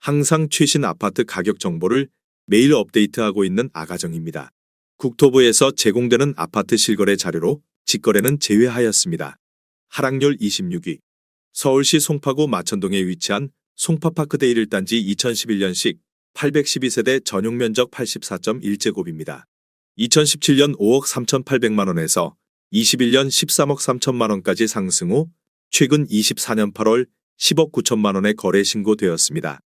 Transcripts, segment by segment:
항상 최신 아파트 가격 정보를 매일 업데이트하고 있는 아가정입니다. 국토부에서 제공되는 아파트 실거래 자료로 직거래는 제외하였습니다. 하락률 26위. 서울시 송파구 마천동에 위치한 송파파크데이 1단지 2011년식 812세대 전용 면적 84.1제곱입니다. 2017년 5억 3,800만 원에서 21년 13억 3천만 원까지 상승 후 최근 24년 8월 10억 9천만 원에 거래 신고되었습니다.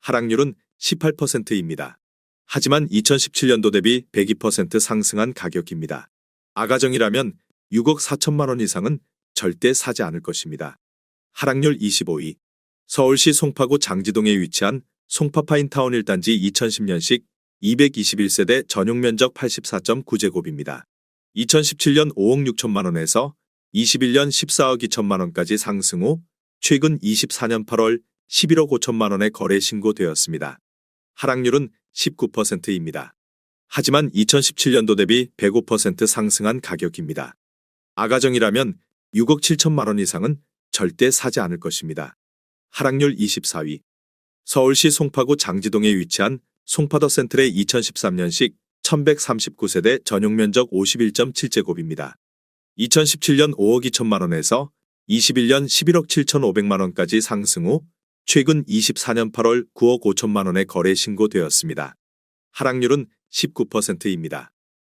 하락률은 18%입니다. 하지만 2017년도 대비 102% 상승한 가격입니다. 아가정이라면 6억 4천만 원 이상은 절대 사지 않을 것입니다. 하락률 25위. 서울시 송파구 장지동에 위치한 송파파인타운 1단지 2010년식 221세대 전용 면적 84.9제곱입니다. 2017년 5억 6천만 원에서 21년 14억 2천만 원까지 상승 후 최근 24년 8월 11억 5천만 원에 거래 신고되었습니다. 하락률은 19%입니다. 하지만 2017년도 대비 105% 상승한 가격입니다. 아가정이라면 6억 7천만 원 이상은 절대 사지 않을 것입니다. 하락률 24위. 서울시 송파구 장지동에 위치한 송파더 센트레 2013년식 1139세대 전용 면적 51.7제곱입니다. 2017년 5억 2천만 원에서 21년 11억 7천5백만 원까지 상승 후 최근 24년 8월 9억 5천만 원에 거래 신고되었습니다. 하락률은 19%입니다.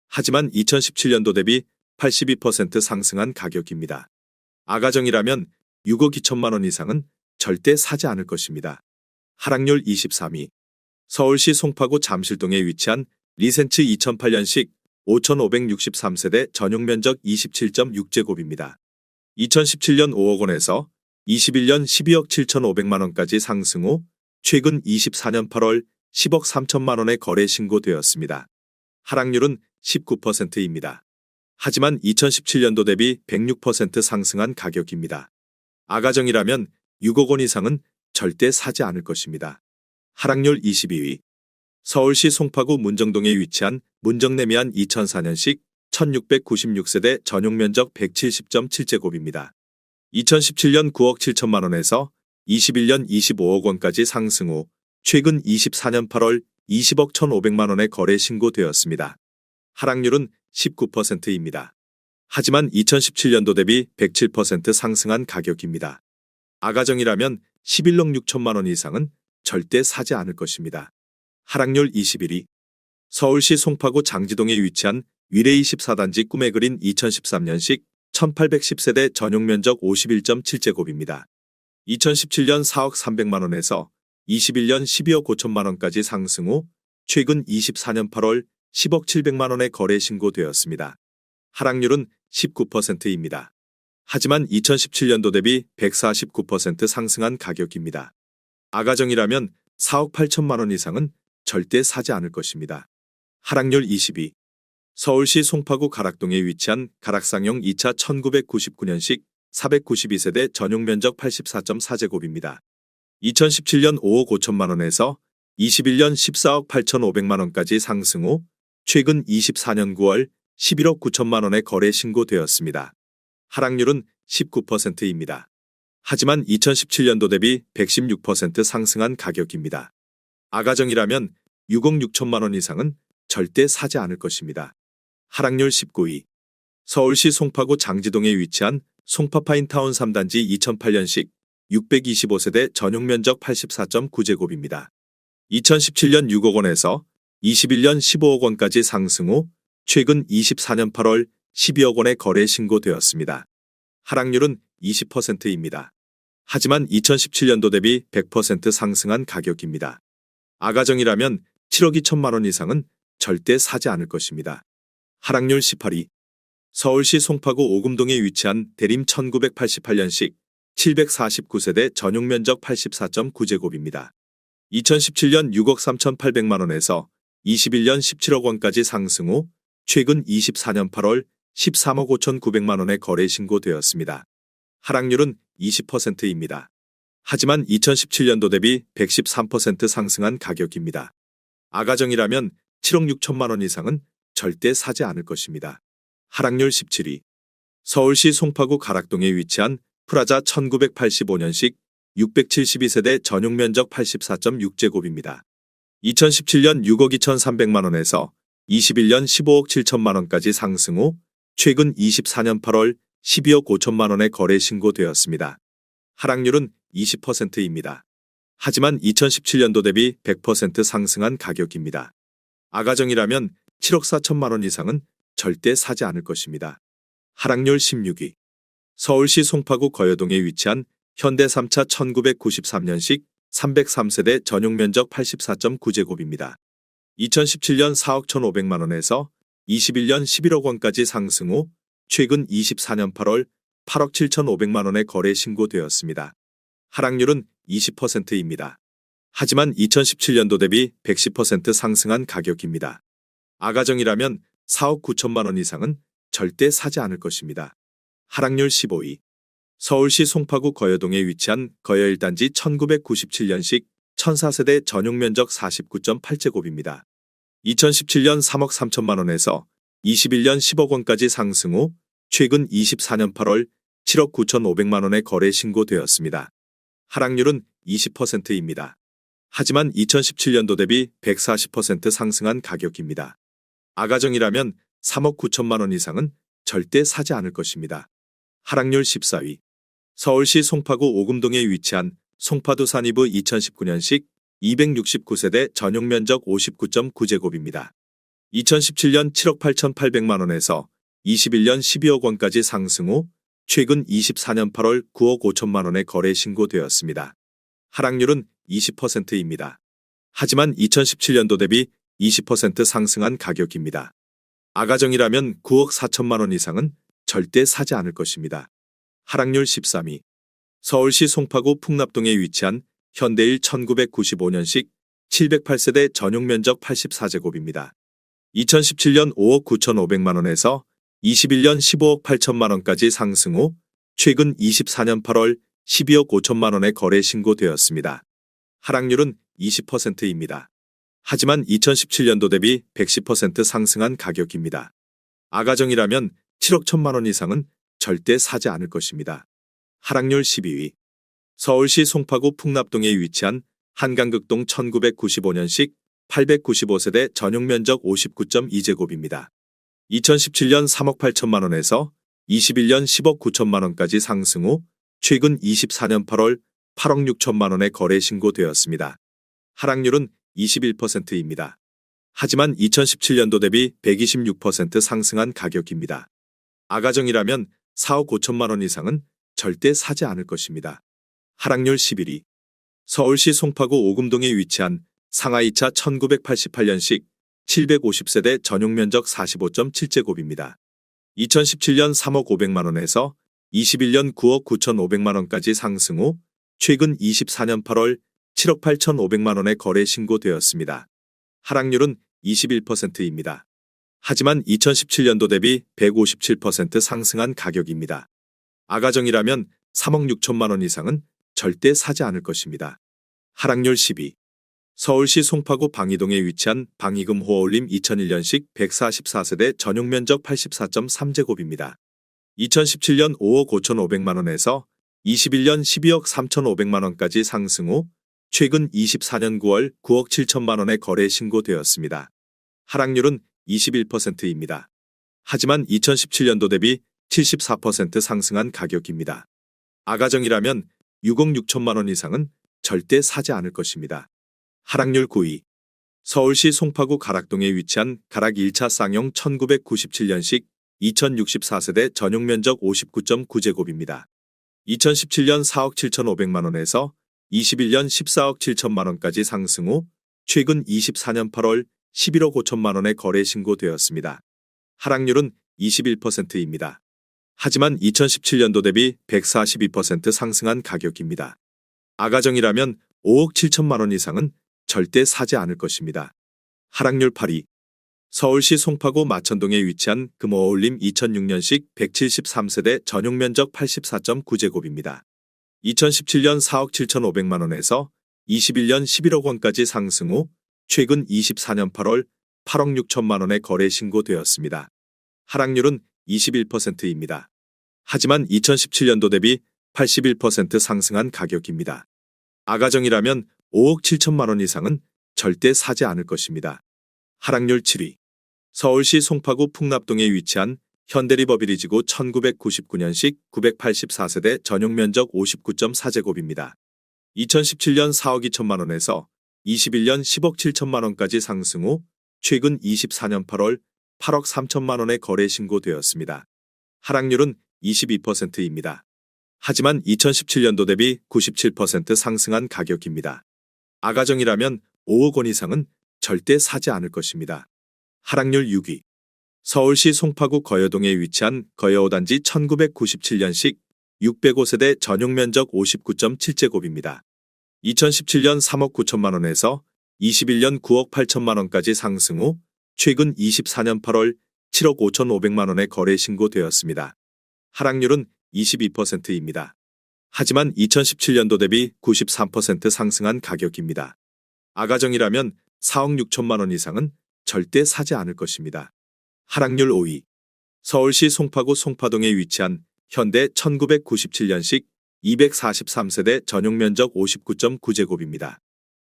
하지만 2017년도 대비 82% 상승한 가격입니다. 아가정이라면 6억 2천만 원 이상은 절대 사지 않을 것입니다. 하락률 23위. 서울시 송파구 잠실동에 위치한 리센츠 2008년식 5,563세대 전용 면적 27.6제곱입니다. 2017년 5억 원에서 21년 12억 7천5백만 원까지 상승 후 최근 24년 8월 10억 3천만 원에 거래 신고되었습니다. 하락률은 19%입니다. 하지만 2017년도 대비 106% 상승한 가격입니다. 아가정이라면 6억 원 이상은 절대 사지 않을 것입니다. 하락률 22위. 서울시 송파구 문정동에 위치한 문정내미안 2004년식 1696세대 전용 면적 170.7제곱입니다. 2017년 9억 7천만 원에서 21년 25억 원까지 상승 후 최근 24년 8월 20억 1,500만 원에 거래 신고되었습니다. 하락률은 19%입니다. 하지만 2017년도 대비 107% 상승한 가격입니다. 아가정이라면 11억 6천만 원 이상은 절대 사지 않을 것입니다. 하락률 21위. 서울시 송파구 장지동에 위치한 위례 24단지 꿈의 그린 2013년식 1810세대 전용 면적 51.7제곱입니다. 2017년 4억 3백만 원에서 21년 12억 5천만 원까지 상승 후 최근 24년 8월 10억 7백만 원에 거래 신고되었습니다. 하락률은 19%입니다. 하지만 2017년도 대비 149% 상승한 가격입니다. 아가정이라면 4억 8천만 원 이상은 절대 사지 않을 것입니다. 하락률 22. 서울시 송파구 가락동에 위치한 가락상용 2차 1999년식 492세대 전용 면적 84.4제곱입니다. 2017년 5억 5천만 원에서 21년 14억 8천5백만 원까지 상승 후 최근 24년 9월 11억 9천만 원에 거래 신고되었습니다. 하락률은 19%입니다. 하지만 2017년도 대비 116% 상승한 가격입니다. 아가정이라면 6억 6천만 원 이상은 절대 사지 않을 것입니다. 하락률 19위. 서울시 송파구 장지동에 위치한 송파파인타운 3단지 2008년식 625세대 전용 면적 84.9제곱입니다. 2017년 6억 원에서 21년 15억 원까지 상승 후 최근 24년 8월 12억 원에 거래 신고되었습니다. 하락률은 20%입니다. 하지만 2017년도 대비 100% 상승한 가격입니다. 아가정이라면 7억 2천만 원 이상은 절대 사지 않을 것입니다. 하락률 18위. 서울시 송파구 오금동에 위치한 대림 1988년식 749세대 전용 면적 84.9제곱입니다. 2017년 6억 3,800만 원에서 21년 17억 원까지 상승 후 최근 24년 8월 13억 5,900만 원에 거래 신고되었습니다. 하락률은 20%입니다. 하지만 2017년도 대비 113% 상승한 가격입니다. 아가정이라면 7억 6천만 원 이상은 절대 사지 않을 것입니다. 하락률 17위. 서울시 송파구 가락동에 위치한 프라자 1985년식 672세대 전용 면적 84.6제곱입니다. 2017년 6억 2,300만 원에서 21년 15억 7천만 원까지 상승 후 최근 24년 8월 12억 5천만 원에 거래 신고되었습니다. 하락률은 20%입니다. 하지만 2017년도 대비 100% 상승한 가격입니다. 아가정이라면 7억 4천만 원 이상은 절대 사지 않을 것입니다. 하락률 16위. 서울시 송파구 거여동에 위치한 현대 3차 1993년식 303세대 전용 면적 84.9제곱입니다. 2017년 4억 1,500만 원에서 21년 11억 원까지 상승 후 최근 24년 8월 8억 7,500만 원에 거래 신고되었습니다. 하락률은 20%입니다. 하지만 2017년도 대비 110% 상승한 가격입니다. 아가정이라면 4억 9천만 원 이상은 절대 사지 않을 것입니다. 하락률 15위. 서울시 송파구 거여동에 위치한 거여 1단지 1997년식 1004세대 전용 면적 49.8제곱입니다. 2017년 3억 3천만 원에서 21년 10억 원까지 상승 후 최근 24년 8월 7억 9,500만 원에 거래 신고되었습니다. 하락률은 20%입니다. 하지만 2017년도 대비 140% 상승한 가격입니다. 아가정이라면 3억 9천만 원 이상은 절대 사지 않을 것입니다. 하락률 14위. 서울시 송파구 오금동에 위치한 송파두 산이브 2019년식 269세대 전용 면적 59.9제곱입니다. 2017년 7억 8,800만 원에서 21년 12억 원까지 상승 후 최근 24년 8월 9억 5천만 원에 거래 신고되었습니다. 하락률은 20%입니다. 하지만 2017년도 대비 20% 상승한 가격입니다. 아가정이라면 9억 4천만 원 이상은 절대 사지 않을 것입니다. 하락률 13위. 서울시 송파구 풍납동에 위치한 현대일 1995년식 708세대 전용 면적 84제곱입니다. 2017년 5억 9,500만 원에서 21년 15억 8천만 원까지 상승 후 최근 24년 8월 12억 5천만 원에 거래 신고되었습니다. 하락률은 20%입니다. 하지만 2017년도 대비 110% 상승한 가격입니다. 아가정이라면 7억 1천만 원 이상은 절대 사지 않을 것입니다. 하락률 12위. 서울시 송파구 풍납동에 위치한 한강극동 1995년식 895세대 전용 면적 59.2제곱입니다. 2017년 3억 8천만 원에서 21년 10억 9천만 원까지 상승 후 최근 24년 8월 8억 6천만 원에 거래 신고되었습니다. 하락률은 21%입니다. 하지만 2017년도 대비 126% 상승한 가격입니다. 아가정이라면 4억 5천만 원 이상은 절대 사지 않을 것입니다. 하락률 11위. 서울시 송파구 오금동에 위치한 상하 2차 1988년식 750세대 전용 면적 45.7제곱입니다. 2017년 3억 500만 원에서 21년 9억 9,500만 원까지 상승 후 최근 24년 8월 7억 8,500만 원에 거래 신고되었습니다. 하락률은 21%입니다. 하지만 2017년도 대비 157% 상승한 가격입니다. 아가정이라면 3억 6천만 원 이상은 절대 사지 않을 것입니다. 하락률 10위. 서울시 송파구 방이동에 위치한 방이금 호어올림 2001년식 144세대 전용 면적 84.3제곱입니다. 2017년 5억 5,500만 원에서 21년 12억 3,500만 원까지 상승 후 최근 24년 9월 9억 7천만 원에 거래 신고되었습니다. 하락률은 21%입니다. 하지만 2017년도 대비 74% 상승한 가격입니다. 아가정이라면 6억 6천만 원 이상은 절대 사지 않을 것입니다. 하락률 9위. 서울시 송파구 가락동에 위치한 가락 1차 쌍용 1997년식 2064세대 전용 면적 59.9제곱입니다. 2017년 4억 7,500만 원에서 21년 14억 7천만 원까지 상승 후 최근 24년 8월 11억 5천만 원에 거래 신고되었습니다. 하락률은 21%입니다. 하지만 2017년도 대비 142% 상승한 가격입니다. 아가정이라면 5억 7천만 원 이상은 절대 사지 않을 것입니다. 하락률 8위. 서울시 송파구 마천동에 위치한 금호어울림 2006년식 173세대 전용 면적 84.9제곱입니다. 2017년 4억 7,500만 원에서 21년 11억 원까지 상승 후 최근 24년 8월 8억 6천만 원에 거래 신고되었습니다. 하락률은 21%입니다. 하지만 2017년도 대비 81% 상승한 가격입니다. 아가정이라면 5억 7천만 원 이상은 절대 사지 않을 것입니다. 하락률 7위. 서울시 송파구 풍납동에 위치한 현대리버비리지구 1999년식 984세대 전용면적 59.4제곱입니다. 2017년 4억 2천만 원에서 21년 10억 7천만 원까지 상승 후 최근 24년 8월 8억 3천만 원에 거래 신고되었습니다. 하락률은 22%입니다. 하지만 2017년도 대비 97% 상승한 가격입니다. 아가정이라면 5억 원 이상은 절대 사지 않을 것입니다. 하락률 6위. 서울시 송파구 거여동에 위치한 거여 5단지 1997년식 605세대 전용면적 59.7제곱입니다. 2017년 3억 9천만 원에서 21년 9억 8천만 원까지 상승 후 최근 24년 8월 7억 5,500만 원에 거래 신고되었습니다. 하락률은 22%입니다. 하지만 2017년도 대비 93% 상승한 가격입니다. 아가정이라면 4억 6천만 원 이상은 절대 사지 않을 것입니다. 하락률 5위. 서울시 송파구 송파동에 위치한 현대 1997년식 243세대 전용면적 59.9제곱입니다.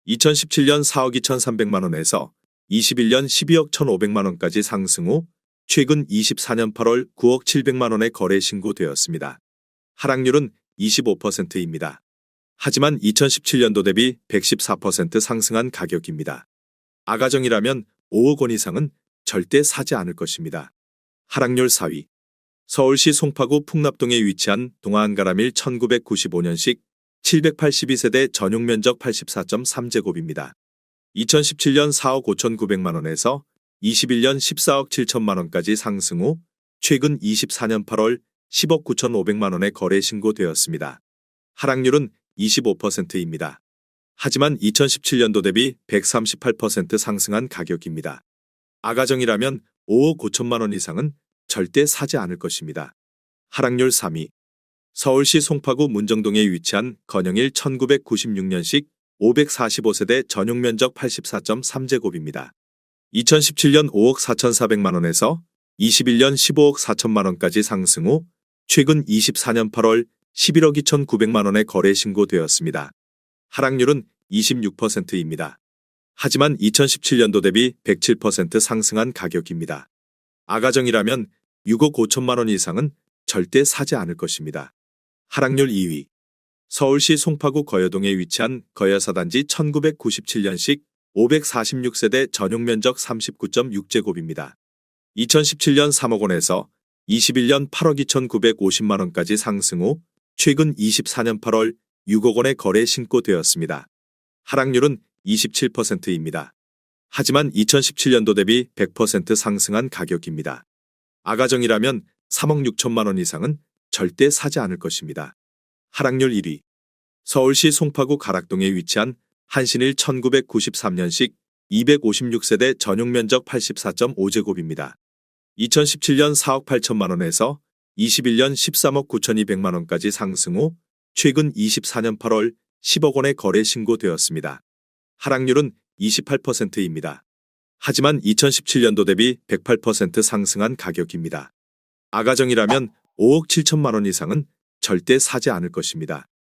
2017년 4억 2,300만 원에서 21년 12억 1,500만 원까지 상승 후 최근 24년 8월 9억 700만 원에 거래 신고되었습니다. 하락률은 25%입니다. 하지만 2017년도 대비 114% 상승한 가격입니다. 아가정이라면 5억 원 이상은 절대 사지 않을 것입니다. 하락률 4위. 서울시 송파구 풍납동에 위치한 동아한가라밀 1995년식 782세대 전용면적 84.3제곱입니다. 2017년 4억 5,900만 원에서 21년 14억 7천만 원까지 상승 후 최근 24년 8월 10억 9,500만 원에 거래 신고되었습니다. 하락률은 25%입니다. 하지만 2017년도 대비 138% 상승한 가격입니다. 아가정이라면 5억 5천만 원 이상은 절대 사지 않을 것입니다. 하락률 3위. 서울시 송파구 문정동에 위치한 건영일 1996년식 545세대 전용면적 84.3제곱입니다. 2017년 5억 4,400만 원에서 21년 15억 4천만 원까지 상승 후 최근 24년 8월 11억 2,900만 원에 거래 신고되었습니다. 하락률은 26%입니다. 하지만 2017년도 대비 107% 상승한 가격입니다. 아가정이라면 6억 5천만 원 이상은 절대 사지 않을 것입니다. 하락률 2위. 서울시 송파구 거여동에 위치한 거여사단지 1997년식 546세대 전용면적 39.6제곱입니다. 2017년 3억 원에서 21년 8억 2,950만 원까지 상승 후 최근 24년 8월 6억 원에 거래 신고되었습니다. 하락률은 27%입니다. 하지만 2017년도 대비 100% 상승한 가격입니다. 아가정이라면 3억 6천만 원 이상은 절대 사지 않을 것입니다. 하락률 1위. 서울시 송파구 가락동에 위치한 한신일 1993년식 256세대 전용면적 84.5제곱입니다. 2017년 4억 8천만 원에서 21년 13억 9,200만 원까지 상승 후 최근 24년 8월 10억 원에 거래 신고되었습니다. 하락률은 28%입니다. 하지만 2017년도 대비 108% 상승한 가격입니다. 아가정이라면 5억 7천만 원 이상은 절대 사지 않을 것입니다.